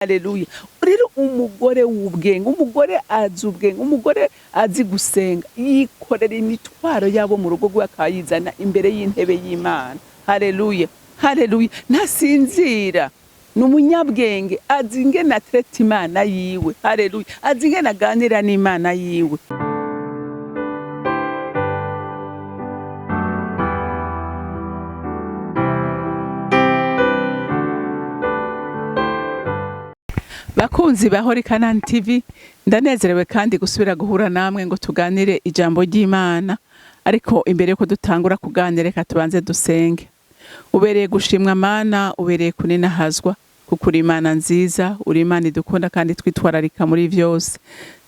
Haleluya. Rero umugore w'ubwenge, umugore azi ubwenge, umugore azi gusenga, yikorera imitwaro yabo mu rugo rwe akayizana imbere y'intebe y'Imana. Haleluya. Haleluya. Ntasinzira. N'umunyabwenge, azi ingene atreta Imana yiwe. Haleluya. Azi ingene aganira n'Imana yiwe. Bakunzi bahori CANAAN TV, ndanezerewe kandi gusubira guhura namwe ngo tuganire ijambo ry'Imana. Ariko imbere yuko dutangura kuganira, reka tubanze dusenge. Ubereye gushimwa Mana, ubereye kuninahazwa, kuko uri Imana nziza, uri Imana idukunda kandi twitwararika muri vyose.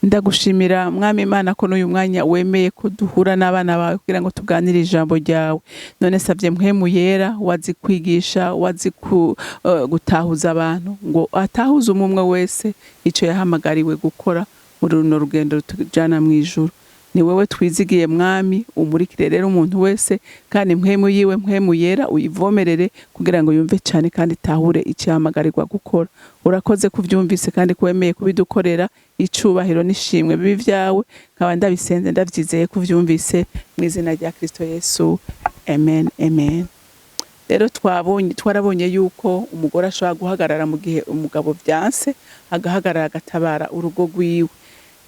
Ndagushimira Mwami Imana ko n'uyu mwanya wemeye ko duhura n'abana bawe kugira ngo tuganire ijambo ryawe. None savye mpwemu yera wazi kwigisha, wazi gutahuza abantu ngo atahuze umwe wese ico yahamagariwe gukora muri runo rugendo rutujana mw'ijuru. Ni wewe twizigiye Mwami, umurikire rero umuntu wese kandi mpwemu yiwe, mpwemu yera uyivomerere kugira ngo yumve cyane kandi tahure icyamagarirwa gukora. Urakoze kuvyumvise kandi kwemeye kubidukorera, icubahiro nishimwe bibi vyawe, nkaba ndabisenze ndavyizeye kuvyumvise mu izina rya Kristo Yesu. Amen, amen. Rero twarabonye yuko umugore ashobora guhagarara mu gihe umugabo vyanse, agahagarara agatabara urugo rwiwe.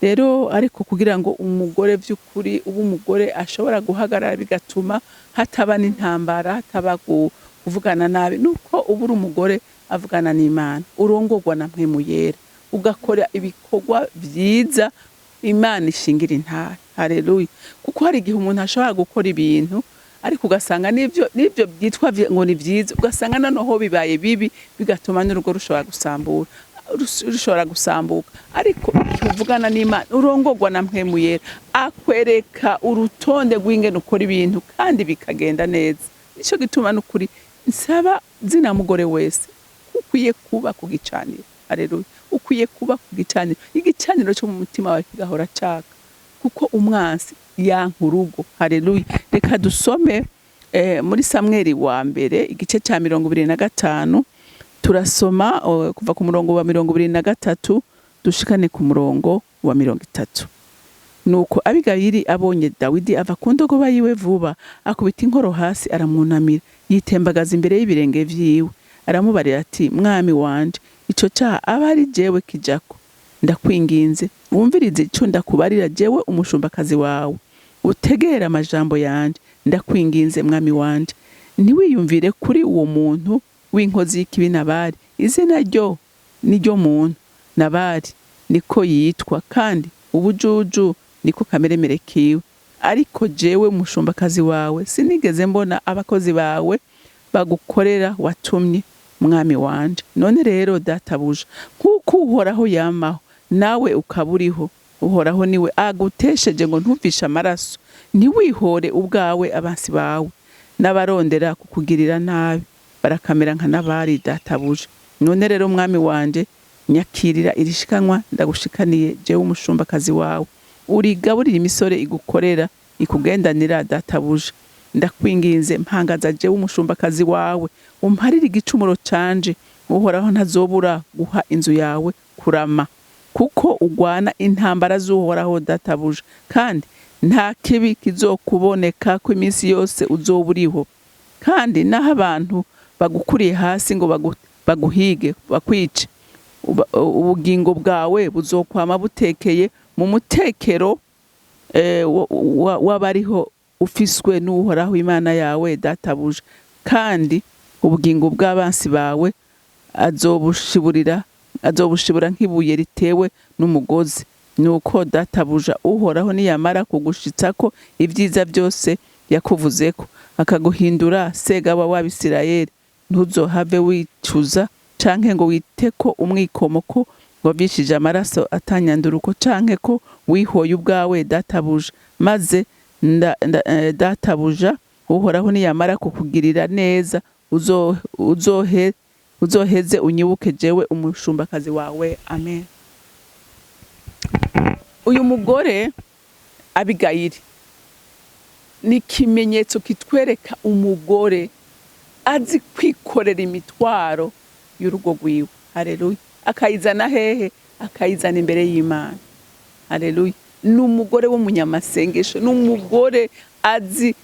Rero ariko kugira ngo umugore vy'ukuri umugore ashobora guhagarara bigatuma hataba n'intambara, hataba kuvugana nabi, nuko ubura umugore avugana n'Imana, urongorwa na mpwemu yera, ugakora ibikorwa vyiza Imana ishingira intare. Haleluya. Kuko hari igihe umuntu ashobora gukora ibintu ariko ugasanga nivyo byitwa ngo ni vyiza, ugasanga noneho bibaye bibi bigatuma n'urugo rushobora gusambuka. Ariko uvugana n'Imana, urongorwa na mpwemu yera, akwereka urutonde rw'ingene ukora ibintu kandi bikagenda neza. Nico gituma n'ukuri nsaba zina mugore wese ukwiye kuba ku gicaniro. Haleluya. Ukwiye kuba ku gicaniro, igicaniro cyo mu mutima wawe kigahora caka, kuko umwansi yanka urugo. Haleluya. Reka dusome muri Samweli wa mbere igice ca 25, turasoma kuva ku murongo wa 23 dushikane ku murongo wa 30. Nuko Abigayili abonye Dawidi ava ku ndogoba yiwe vuba, akubita inkoro hasi aramunamira, yitembagaza imbere y'ibirenge vyiwe, aramubarira ati, mwami wanje, ico caha aba ari jewe kijako. Ndakwinginze wumvirize ico ndakubarira jewe umushumbakazi wawe, utegera amajambo yanje. Ndakwinginze mwami wanje, ntiwiyumvire kuri uwo muntu w'inkozi y'ikibi Nabali. Izina ryo ni ryo muntu, Nabali niko yitwa, kandi ubujuju niko kameremere kiwe. Ariko jewe umushumbakazi wawe sinigeze mbona abakozi bawe bagukorera watumye, mwami wanje. None rero databuja, kuko uhoraho yamaho nawe ukaburiho, uhoraho niwe agutesheje ngo ntuvishe amaraso, ntiwihore ubwawe abansi bawe n'abarondera kukugirira nabi, barakamera nka Nabali databuja. None rero mwami wanje, nyakirira irishikanwa ndagushikaniye jewe umushumbakazi wawe, urigaburira imisore igukorera ikugendanira databuja. Ndakwinginze mpangaza jewe umushumbakazi wawe, umparire igicumuro canje, uhoraho ntazobura guha inzu yawe kurama, kuko ugwana intambara z'uhoraho databuja, kandi nta kibi kizokuboneka ko iminsi yose uzoburiho. Kandi naho abantu bagukuriye hasi ngo baguhige bakwice, ubugingo bwawe buzokwama butekeye mu mutekero wabariho ufiswe n'uhoraho Imana yawe databuja. Kandi ubugingo bw'abansi bawe azobushibura nk'ibuye ritewe n'umugozi. Nuko databuja uhoraho niyamara kugushitsako ivyiza byose yakuvuzeko, akaguhindura segaba w'Abisirayeli, ntuzohave wicuza canke ngo witeko umwikomoko ngo vishije amaraso atanyanduruko, canke ko wihoye ubwawe databuja. Maze databuja uhoraho niyamara kukugirira neza, uzoheze unyibuke jewe umushumbakazi wawe. Amen. Uyu mugore Abigayili ni ikimenyetso kitwereka umugore azi kwikorera imitwaro y'urugo rwiwe. Haleluya. akayizana hehe? Akayizana imbere y'Imana. Haleluya. N'umugore w'umunyamasengesho, n'umugore azi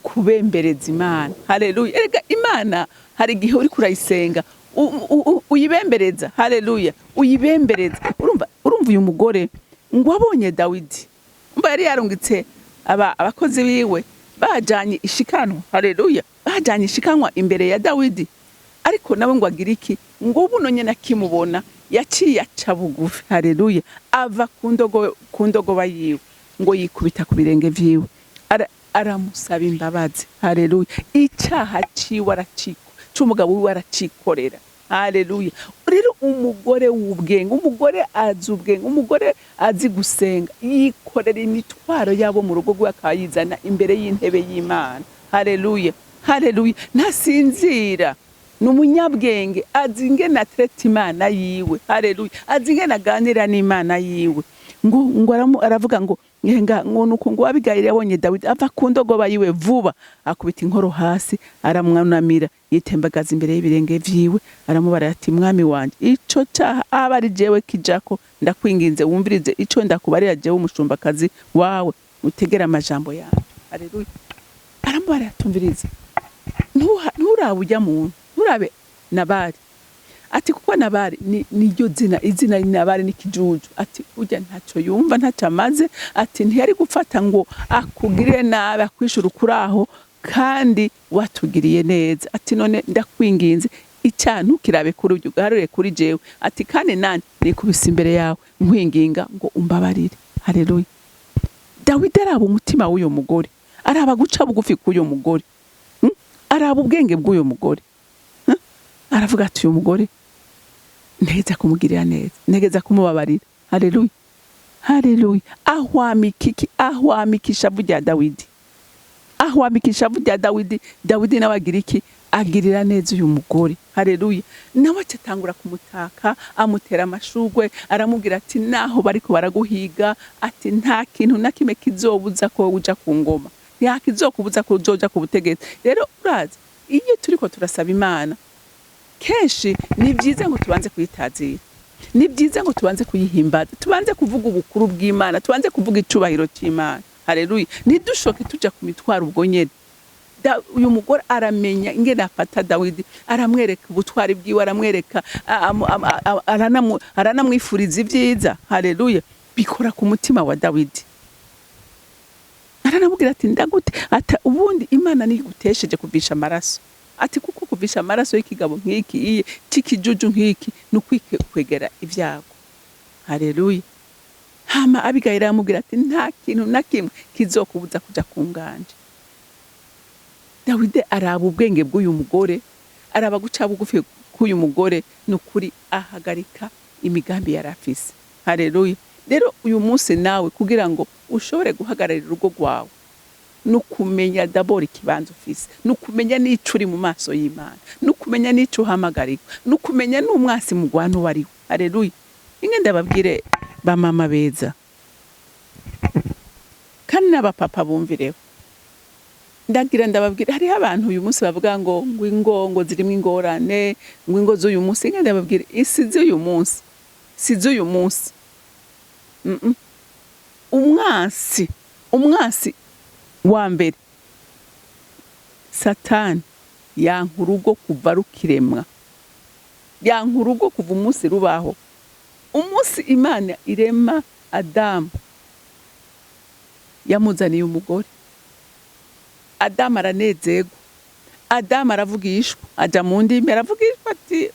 kubembereza Imana. Haleluya. Erega Imana hari igihe uri kurayisenga uyibembereza. Haleluya. Uyibembereza. Urumva uyu mugore ngo abonye Dawidi, umva yari yarungitse abakozi biwe bajanye ishikanwa. Haleluya. Bajanye ishikanwa imbere ya Dawidi, ariko nawe ngo agira iki? Ngo buno nyene akimubona yaciye aca bugufi. Haleluya. Ava ku ndogoba yiwe ngo yikubita ku birenge vyiwe, aramusaba imbabazi. Haleluya. Icaha ciwe c'umugabo wiwe aracikorera. Haleluya. Rero umugore w'ubwenge, umugore azi ubwenge, umugore azi gusenga, yikorera imitwaro yabo mu rugo rwe akayizana imbere y'intebe y'Imana. Haleluya. Haleluya. Ntasinzira. N'umunyabwenge, azi ingene atreta Imana yiwe. Haleluya. Azi ingene aganira n'Imana yiwe. Ngo aravuga ngo nuko ngo Abigayili yabonye Dawidi ava ku ndogoba yiwe vuba, akubita inkoro hasi, aramwunamira, yitembagaza imbere y'ibirenge vyiwe, aramubara ati, mwami wanje, ico caha aba ari jewe kijako, ndakwinginze wumvirize ico ndakubarira jewe umushumba-kazi wawe, utegera amajambo yanje. Haleluya. Aramubara atumvirize, nturabe ujya muntu, nturabe Nabali. Ati kuko Nabali niryo izina Nabali n'ikijuju. Ati ujya ntaco yumva, ntaco amaze. Ati ntiyari gufata ngo akugirire nabi, akwishura ukuraho kandi watugiriye neza. Ati none ndakwinginze icyaha ntukirabe kuri ujya ugarure kuri jewe. Ati kandi nani nikubise imbere yawe nkwinginga ngo umbabarire. Haleluya. Dawidi araba umutima w'uyo mugore, araba guca bugufi k'uyo mugore, araba ubwenge bw'uyo mugore. Aravuga ati uyu mugore ntegeza kumugirira neza, ntegeza kumubabarira. Haleluya. Haleluya. Ahwamikisha vya Dawidi. Ahwamikisha vya Dawidi. Dawidi nawe agira iki? Agirira neza uyu mugore. Haleluya. Nawe acatangura kumutaka, amutera amashugwe, aramubwira ati naho bariko baraguhiga, ati nta kintu na kimwe kizobuza ko uja ku ngoma, nta kizokubuza ko uzoja ku butegetsi. Rero urazi, iyo turiko turasaba Imana, kenshi ni byiza ngo tubanze kuyitazira, ni byiza ngo tubanze kuyihimbaza, tubanze kuvuga ubukuru bw'Imana, tubanze kuvuga icubahiro c'Imana. Haleluya. Nidushoke tuja ku mitwaro ubwo nyene. Uyu mugore aramenya ingene afata Dawidi, aramwereka ubutwari bwiwe, aramwereka aranamwifuriza ibyiza. Haleluya. Bikora ku mutima wa Dawidi. Aranamubwira ati ndagute, ati ubundi Imana nigutesheje kuvisha amaraso. Ati kuko kuvisha amaraso y'ikigabo nk'iki c'ikijuju nk'iki n'ukwikwegera ivyago. Haleluya. Hama Abigayili aramubwira ati nta kintu na kimwe kizokubuza kuja ku nganje. Dawidi araba ubwenge bw'uyu mugore, araba guca bugufi k'uyu mugore, n'ukuri ahagarika imigambi yarafise. Haleluya. Rero uyu munsi nawe kugira ngo ushobore guhagararira urugo rwawe, nukumenya dabori kibanza ufise, nukumenya n'ico uri mu maso y'Imana, nukumenya n'ico uhamagarika, nukumenya n'umwasi mugwana wariwe. Haleluya. Inge ndababwire ba mama beza kandi n'abapapa bumvireho, ndagira ndababwire hariho abantu uyu munsi bavuga ngo ingo zirimo ingorane, ngo ingo z'uyu munsi. Inge ndababwire isi z'uyu munsi, si z'uyu munsi. Umwasi wa mbere Satani yanka urugo kuva rukiremwa, yanka urugo kuva umunsi rubaho. Umunsi Imana irema Adamu yamuzaniye umugore. Adamu aranezerwa, Adamu aravugishwa, aja mu ndimi aravugishwa ati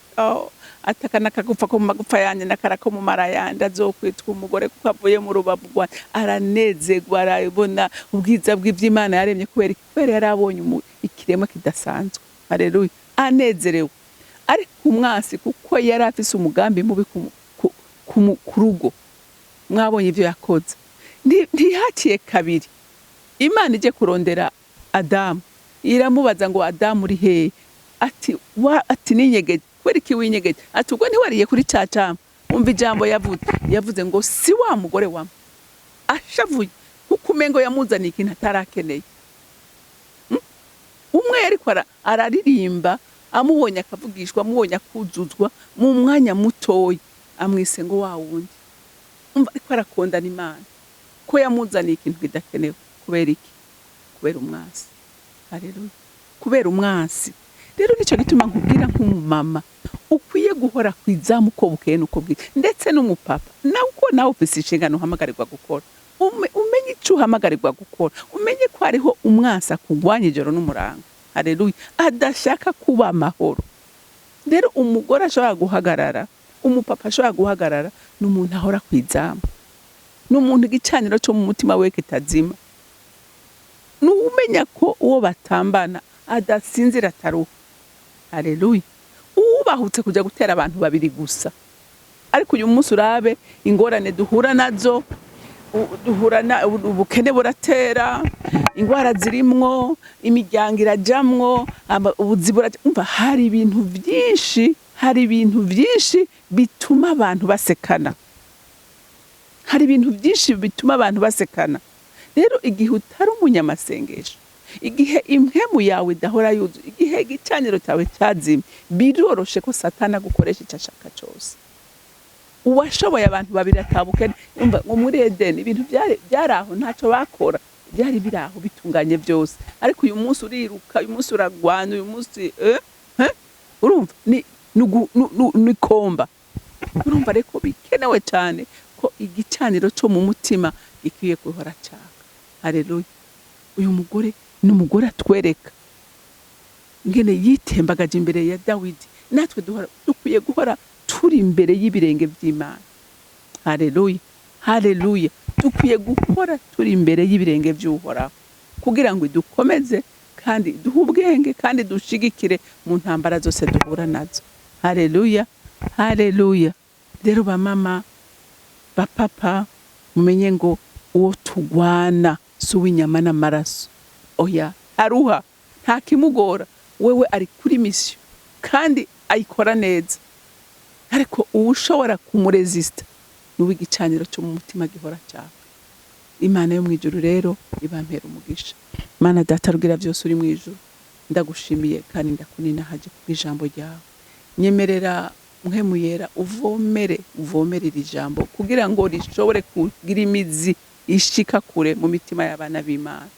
atakana kagufa ko mu magufa yanje nakara ko mu mara yanje azokwitwa umugore kuko avuye mu rubavu rwa. Aranezerwa, arabona ubwiza bw'Imana yaremye kubera yarabonye ikiremwa kidasanzwe. Haleluya. Anezerewe. Ariko umwasi kuko yari afise umugambi mubi ku rugo, mwabonye ivyo yakoze, ntihaciye kabiri Imana ije kurondera Adamu, iramubaza ngo Adamu uri hehe? Ati ninyegeje. Kweri ki winyegeje? Ati ubwo ntiwariye kuri cacama? Umva ijambo yavuze ngo si wa mugore wamwe. Ashavuye kuko umengo yamuzaniye ikintu atarakeneye. Umwe yariko araririmba, amubonye akavugishwa, amubonye akuzuzwa, mu mwanya muto gatoyi amwise ngo wa wundi. Umva ariko arakondana Imana ko yamuzaniye ikintu kidakenewe. Kubera iki? Kubera umwansi. Haleluya. Kubera umwansi. Rero nico gituma nkubwira nk'umumama ukwiye guhora kwizamu ko bukeye nuko bwije, ndetse n'umupapa nawe uko nawe ufise inshingano uhamagarirwa gukora. Umenye ico uhamagarirwa gukora, umenye ko hariho umwansi akugwanya ijoro n'umurango. Haleluya. Adashaka kuba amahoro. Rero umugore ashobora guhagarara, umupapa ashobora guhagarara, n'umuntu ahora kwizamu, n'umuntu igicaniro cyo mu mutima we kitazima, n'umenya ko uwo batambana adasinzira ataruha. Haleluya. Ubahutse kujya gutera abantu babiri gusa. Ariko uyu munsi urabe ingorane duhura nazo, ubukene buratera, ingwara zirimwo, imiryango irajamwo, ubuzibura. Umva hari ibintu byinshi bituma abantu basekana. Hari ibintu byinshi bituma abantu basekana. Rero igihe utari umunyamasengesho, igihe impwemu yawe idahora yuzuye, igihe igicaniro cyawe cyazimye, biroroshe ko Satana gukoresha icyo ashaka cyose. Uwashoboye abantu babiri atabukene. Umva ngo muri Edeni ibintu byari aho ntacyo bakora, byari biri aho bitunganye byose. Ariko uyu munsi uriruka, uyu munsi uragwana, uyu munsi urumva ni komba. Urumva reko bikenewe cyane ko igicaniro cyo mu mutima gikwiye guhora cyaka. Haleluya. Uyu mugore n'umugore atwereka ngene yitembagaje imbere ya Dawidi. Natwe dukwiye guhora turi imbere y'ibirenge by'Imana. Haleluya. Haleluya. Dukwiye guhora turi imbere y'ibirenge by'Uhoraho kugira ngo dukomeze kandi duhe ubwenge kandi dushigikire mu ntambara zose duhura nazo. Haleluya. Haleluya. Rero ba mama, ba papa, mumenye ngo uwo tugwana suw'inyama n'amaraso. Oya, aruha nta kimugora. Wewe ari kuri mission kandi ayikora neza. Ariko ushobora kumuresista n'uwigicaniro cyo mu mutima gihora cyaka. Imana yo mwijuru rero ibampera umugisha. Mana data rugira byose uri mwijuru, ndagushimiye kandi ndakunina haje kubijambo ryawe. Nyemerera mpwemu yera uvomere iri jambo kugira ngo rishobore kugira imizi ishika kure mu mitima y'abana b'Imana.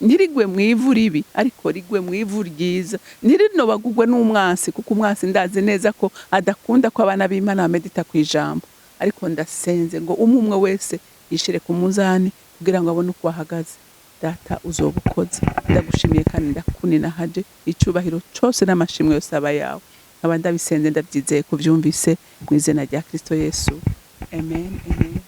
Ntirigwe mwivu ribi ariko rigwe mwivu ryiza. Ntirino bagugwe n'umwansi kuko umwansi ndaze neza ko adakunda ko abana b'Imana bamedita ku ijambo. Ariko ndasenze ngo umwe wese yishire ku muzani kugira ngo abone uko ahagaze. Data uzobukoze. Ndagushimiye kandi ndakunina haje icubahiro cyose n'amashimwe yose aba yawe. Abanda bisenze ndabyizeye ko byumvise mu izina rya Kristo Yesu. Amen. Amen.